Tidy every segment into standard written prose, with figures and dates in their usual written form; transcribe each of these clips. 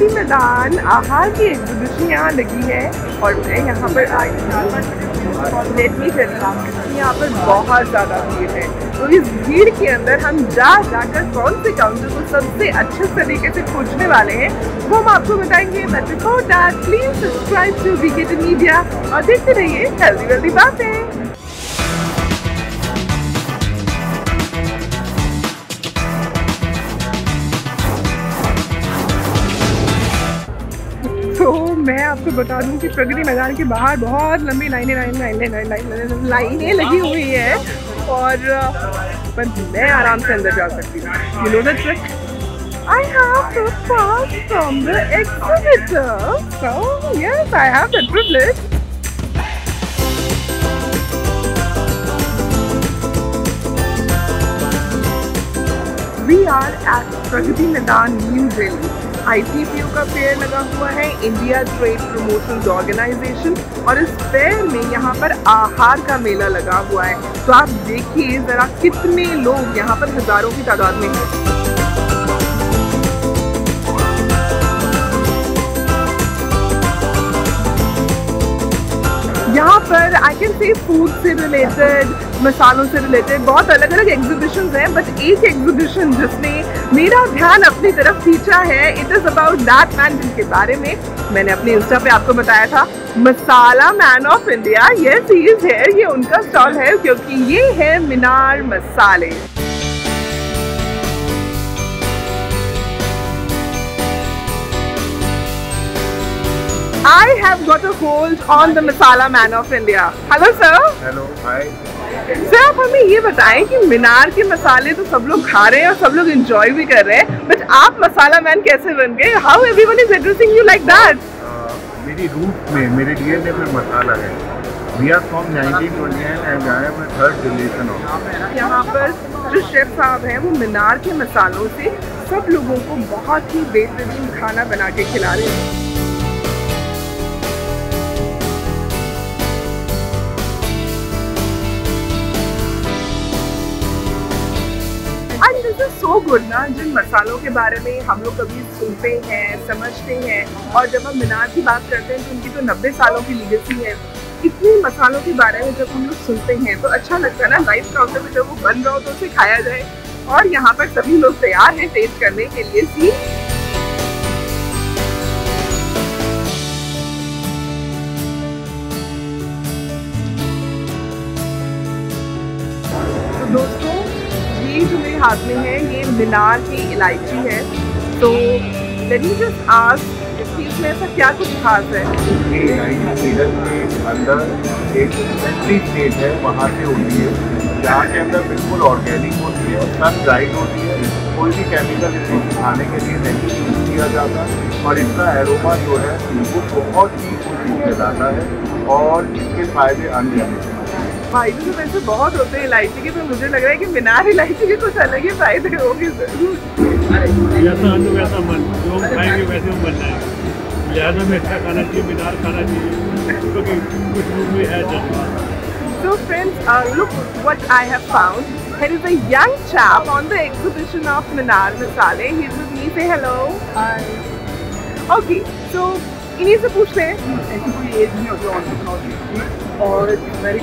प्रगति मैदान आहार की एग्जीबिशन यहाँ लगी है और मैं यहाँ पर आई हूँ। लेट मी टेल यू, यहाँ पर बहुत ज़्यादा भीड़ है। तो इस भीड़ के अंदर हम जाकर कौन से काउंटर को सबसे अच्छे तरीके से खोजने वाले हैं वो हम आपको बताएंगे। But before that please subscribe to VKT media और देखते रहिए हेल्दी वेल्दी बातें। तो मैं आपको बता दूं कि प्रगति मैदान के बाहर बहुत लंबी लाइनें लगी हुई है और पर मैं आराम से अंदर जा सकती हूँ। You know that trick, I have to pass from the exhibitor, so yes, I have that privilege. We are at Pragati Maidan new Delhi. ITPO का फेयर लगा हुआ है, इंडिया ट्रेड प्रमोशंस ऑर्गेनाइजेशन, और इस फेयर में यहाँ पर आहार का मेला लगा हुआ है। तो आप देखिए जरा कितने लोग यहाँ पर हजारों की तादाद में हैं। यहाँ पर आई कैन से फूड से रिलेटेड, मसालों से रिलेटेड बहुत अलग अलग एग्जीबिशंस हैं, बट एक एग्जीबिशन जिसने मेरा ध्यान अपनी तरफ खींचा है, it is about that man जिनके बारे में मैंने अपने इंस्टा पे आपको बताया था, masala man of India. Yes, he is here. ये उनका स्टॉल है क्योंकि ये है मीनार मसाले। I have got a hold on the Masala Man of India. Hello sir. Hello, hi. Sir आप हमें ये बताएं कि मीनार के मसाले तो सब लोग खा रहे हैं और सब लोग एंजॉय भी कर रहे हैं, बट आप मसाला मैन कैसे बन गए? How everyone is addressing you like that? मेरी रूट में, मेरे DNA में मसाला है। We are from 1929 and I am a third generation of। यहाँ पर जो शेफ साहब हैं वो मीनार के मसालों से सब लोगों को बहुत ही बेहतरीन खाना बना के खिला रहे हैं। सो गुड ना, जिन मसालों के बारे में हम लोग कभी सुनते हैं, समझते हैं, और जब हम मीनार की बात करते हैं तो उनकी तो 90 सालों की लीगेसी है। इतने मसालों के बारे में जब हम लोग सुनते हैं तो अच्छा लगता है ना, लाइव काउंटर में जब वो बन रहा हो तो उसे खाया जाए। और यहाँ पर सभी लोग तैयार हैं टेस्ट करने के लिए। सी तो दोस्तों, ये जो मेरे हाथ में है ये मीनार की इलायची है। तो लेट मी जस्ट आस्क कि इसमें ऐसा क्या कुछ खास है? ये इलायची सीरत के अंदर एक एंट्री स्टेज है, वहाँ से होती है, जहाँ के अंदर बिल्कुल ऑर्गेनिक होती है, सब ड्राइड होती है, कोई भी केमिकल इसको खाने के लिए नहीं यूज किया जाता, और इसका एरोमा जो है वो बहुत ही खुशबू फैलाता है और इसके फायदे अनगिनत हैं। फायदे तो वैसे बहुत होते हैं इलायची के, तो मुझे लग रहा है कि मीनार इलायची के कुछ अलग ही फायदे होंगे जरूर। जैसा अन्न वैसा मन, जो हम खाएंगे वैसे हम बन जाएंगे। लिहाजा में अच्छा खाना चाहिए, मीनार खाना चाहिए, क्योंकि कुछ लोग में है जज्बा। So friends, look what I have found. There is a young chap on the exhibition of Minar Masale. He's with me. Say hello. Hi. Okay, so इन्हीं से पूछ रहे हैं। ऐसी कोई एज नहीं होती और वेरी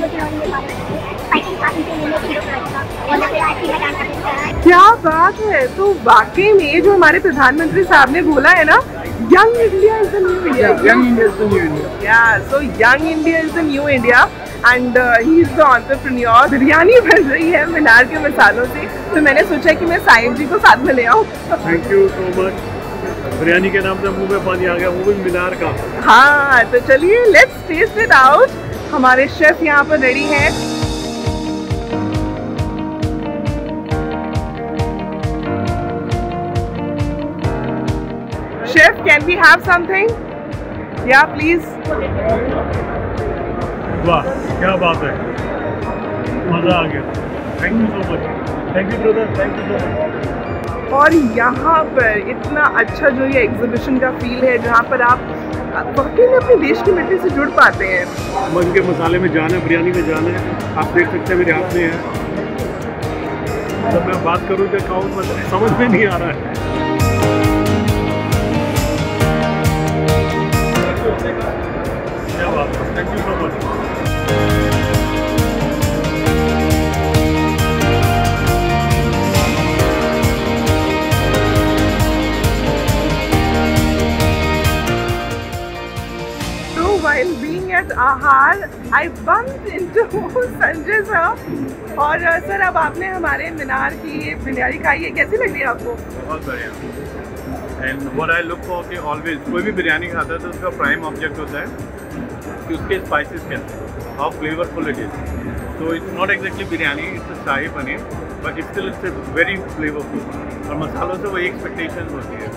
क्या बात है। तो वाकई में जो हमारे प्रधानमंत्री साहब ने बोला है ना, young India is the new India. Young India is the new India. Yeah so young India is the new India and he is the entrepreneur. Biryani बन रही है मीनार के मसालों से, तो मैंने सोचा कि मैं साहिब जी को साथ में ले आऊँ। Thank you so much. Biryani के नाम से मुंह में पानी आ गया, वो भी मीनार का। हाँ, तो चलिए लेट्स टेस्ट इट आउट। हमारे शेफ यहाँ पर रेडी हैं। Chef, can we have something? या प्लीज। वाह, क्या बात है, मजा आ गया। Thank you so much. Thank you brother, thank you so much. और यहाँ पर इतना अच्छा जो ये एग्जीबिशन का फील है, जहाँ पर आप वाकई में अपने देश की मिट्टी से जुड़ पाते हैं। मन के मसाले में जाना है, बिरयानी में जाना है, आप देख सकते हैं मेरे हाथ में है। जब मैं बात करूँ तो खाऊँ, समझ में नहीं आ रहा है। at Ahar, I bumped into Sanjay sir. और सर अब आपने हमारे मीनार की ये बिरयानी खाई है, कैसी लग रही है आपको? बहुत बढ़िया। And what I look for कि ऑलवेज कोई भी बिरयानी खाता है तो उसका प्राइम ऑब्जेक्ट होता है कि उसके स्पाइसेस क्या हैं, how flavourful it is. So it's not exactly biryani, it's shahi paneer, but still it's very flavourful. और मसालों से वो एक्सपेक्टेशन होती है।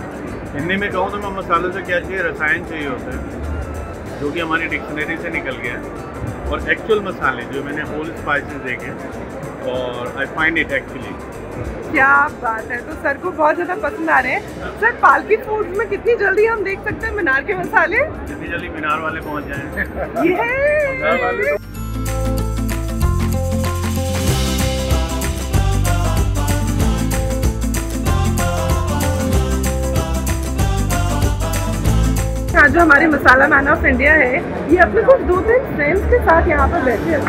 हिंदी में कहूँ तो मैं मसालों से क्या चाहिए, रसायन चाहिए होता है, जो कि हमारी डिक्शनरी से निकल गया है। और एक्चुअल मसाले जो मैंने होल स्पाइसेस देखे, और आई फाइंड इट एक्चुअली। क्या बात है, तो सर को बहुत ज़्यादा पसंद आ रहे हैं। सर पालकी फूड्स में कितनी जल्दी हम देख सकते हैं मीनार के मसाले? जितनी जल्दी मीनार वाले पहुँच जाएँ। ये जो हमारे मसाला मैन ऑफ इंडिया है, ये अपने कुछ 2-3 फ्रेंड्स के साथ यहाँ पर बैठे हैं।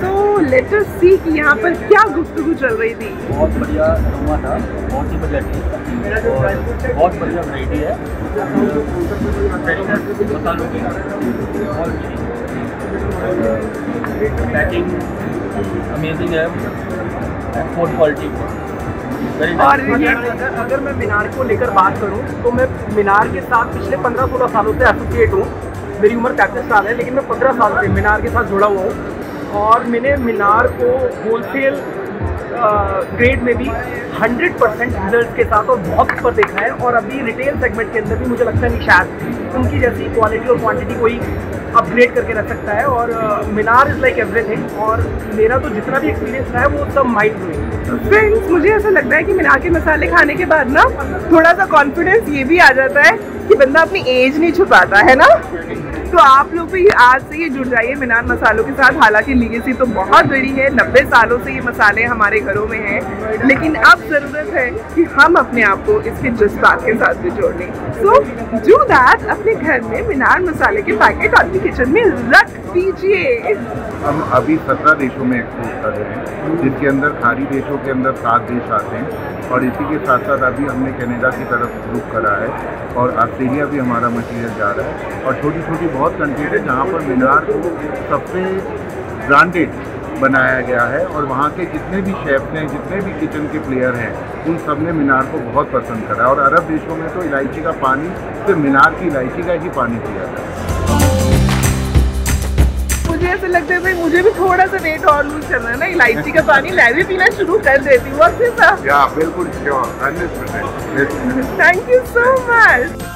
सो लेट अस सी कि यहाँ पर क्या गुफ्तगू चल रही थी। बहुत बढ़िया अरोमा था, बहुत ही बढ़िया टेस्ट और बहुत बढ़िया वैरायटी है। फ्रेशनेस मसालों की और पैकिंग अमेजिंग है, फूड क्वालिटी। और अगर मैं मीनार को लेकर बात करूं तो मैं मीनार के साथ पिछले 15-16 सालों से एसोसिएट हूं। मेरी उम्र 35 साल है, लेकिन मैं 15 साल से मीनार के साथ जुड़ा हुआ हूं। और मैंने मीनार को होलसेल ग्रेड में भी 100% रिजल्ट के साथ और बहुत ऊपर देखा है। और अभी रिटेल सेगमेंट के अंदर भी मुझे लगता है कि शायद उनकी जैसी क्वालिटी और क्वांटिटी कोई अपग्रेड करके रख सकता है। और मीनार इज़ लाइक एवरीथिंग। और मेरा तो जितना भी एक्सपीरियंस रहा है वो सब माइंड ब्लोइंग। फ्रेंड्स, मुझे ऐसा लगता है कि मीनार के मसाले खाने के बाद ना थोड़ा सा कॉन्फिडेंस ये भी आ जाता है कि बंदा अपनी एज नहीं छुपाता है ना। तो आप लोग भी आज से ये जुड़ जाइए मीनार मसालों के साथ। हालांकि लीगेसी तो बहुत बड़ी है, 90 सालों से ये मसाले हमारे घरों में हैं, लेकिन अब ज़रूरत है कि हम अपने आप को इसके जज्बात के साथ भी जोड़ लें। सो डू दैट, अपने घर में मीनार मसाले के पैकेट अपनी किचन में रख दीजिए। हम अभी 17 देशों में एक्सपोर्ट कर रहे हैं, जिसके अंदर खाड़ी देशों के अंदर 7 देश आते हैं। और इसी के साथ साथ अभी हमने कनाडा की तरफ रुख करा है और ऑस्ट्रेलिया भी हमारा मटीरियल जा रहा है। और छोटी छोटी बहुत कंट्रीज है जहाँ पर मीनार को सबसे ब्रांडेड बनाया गया है। और वहाँ के जितने भी शेफ्स हैं, जितने भी किचन के प्लेयर हैं, उन सब ने मीनार को बहुत पसंद करा। और अरब देशों में तो इलायची का पानी सिर्फ मीनार की इलायची का ही पानी पिया जाता है। मुझे ऐसा लगता है भाई मुझे भी थोड़ा सा वेट और लूज करना है ना, इलायची का पानी मैं भी पीना शुरू कर देती हूँ। या बिल्कुल sure, 100%। Thank you so much.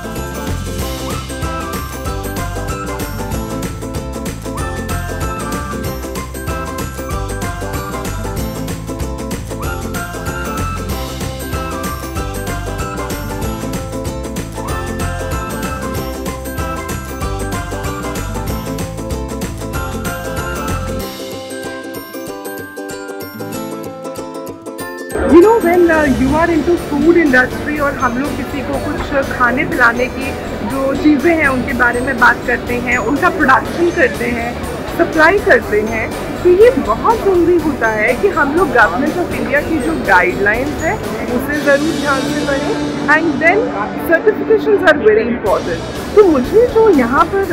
You know, when you are into food industry और हम लोग किसी को कुछ खाने पिलाने की जो चीज़ें हैं उनके बारे में बात करते हैं, उनका प्रोडक्शन करते हैं, सप्लाई करते हैं, तो ये बहुत ज़रूरी होता है कि हम लोग गवर्नमेंट ऑफ इंडिया की जो गाइडलाइंस है उसे ज़रूर ध्यान से पढ़ें। And then certifications are very important. तो मुझे जो यहाँ पर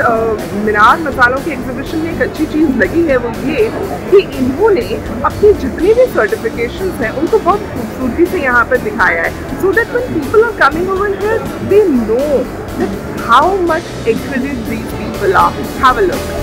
मीनार मसालों की एग्जीबिशन में एक अच्छी चीज़ लगी है वो ये कि इन्होंने अपनी जितनी भी सर्टिफिकेशंस हैं उनको बहुत खूबसूरती से यहाँ पर दिखाया है, so that when people are coming over here they know that how much accredited these people are. Have a look.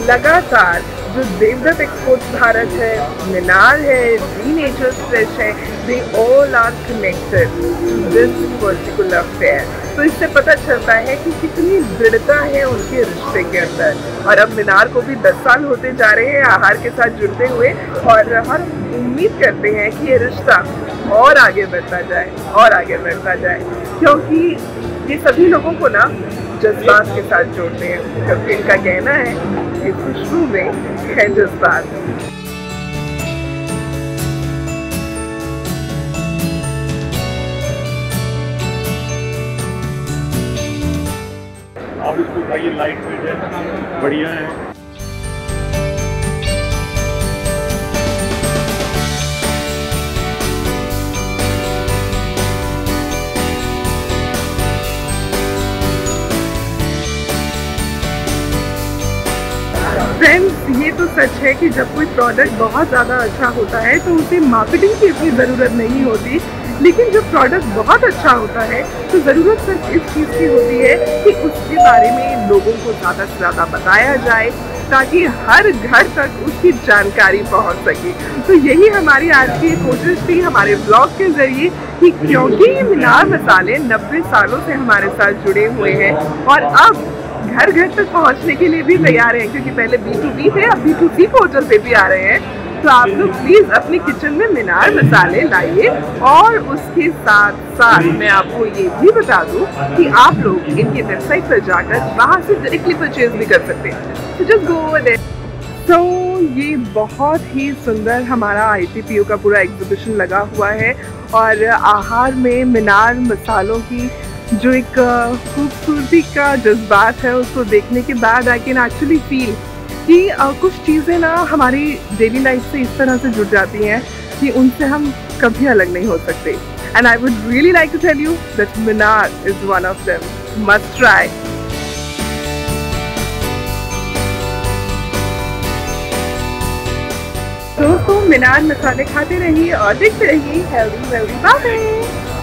लगातार जो देवदत्त एक्सपोर्ट्स भारत है, मीनार है, री नेचर्स फ्रेश है, they all are connected to this particular fair. तो इससे पता चलता है कि कितनी दृढ़ता है उनके रिश्ते के अंदर। और अब मीनार को भी 10 साल होते जा रहे हैं आहार के साथ जुड़ते हुए, और हम उम्मीद करते हैं कि ये रिश्ता और आगे बढ़ता जाए और आगे बढ़ता जाए, क्योंकि ये सभी लोगों को ना जज्बात के साथ जोड़ते हैं, क्योंकि इनका कहना है कि खुशबू में है जज्बात। आप इसको खाइए, लाइट वेट है, बढ़िया है। ये तो सच है कि जब कोई प्रोडक्ट बहुत ज़्यादा अच्छा होता है तो उसे मार्केटिंग की इतनी ज़रूरत नहीं होती, लेकिन जब प्रोडक्ट बहुत अच्छा होता है तो ज़रूरत सिर्फ इस चीज़ की होती है कि उसके बारे में लोगों को ज़्यादा से ज़्यादा बताया जाए ताकि हर घर तक उसकी जानकारी पहुंच सके। तो यही हमारी आज की कोशिश थी हमारे ब्लॉग के ज़रिए कि क्योंकि ये मीनार मसाले 90 सालों से हमारे साथ जुड़े हुए हैं और अब घर घर तक पहुंचने के लिए भी तैयार हैं, क्योंकि पहले B2B थे, अब B2C पोर्टल पे भी आ रहे हैं। तो आप लोग प्लीज़ अपने किचन में मीनार मसाले लाइए और उसके साथ साथ मैं आपको ये भी बता दूं कि आप लोग इनकी वेबसाइट पर जाकर वहाँ से डायरेक्टली परचेज भी कर सकते हैं। तो जस्ट गो ओवर देयर। तो ये बहुत ही सुंदर हमारा ITPO का पूरा एग्जीबिशन लगा हुआ है और आहार में मीनार मसालों की जो एक खूबसूरती का जज्बात है उसको देखने के बाद आई कैन एक्चुअली फील कि कुछ चीज़ें ना हमारी डेली लाइफ से इस तरह से जुड़ जाती हैं कि उनसे हम कभी अलग नहीं हो सकते। And I would really like to tell you that Minar is one of them, must try. दोस्तों मीनार मसाले खाते रहिए और देखते रहिए हेल्दी वेल्दी बातें।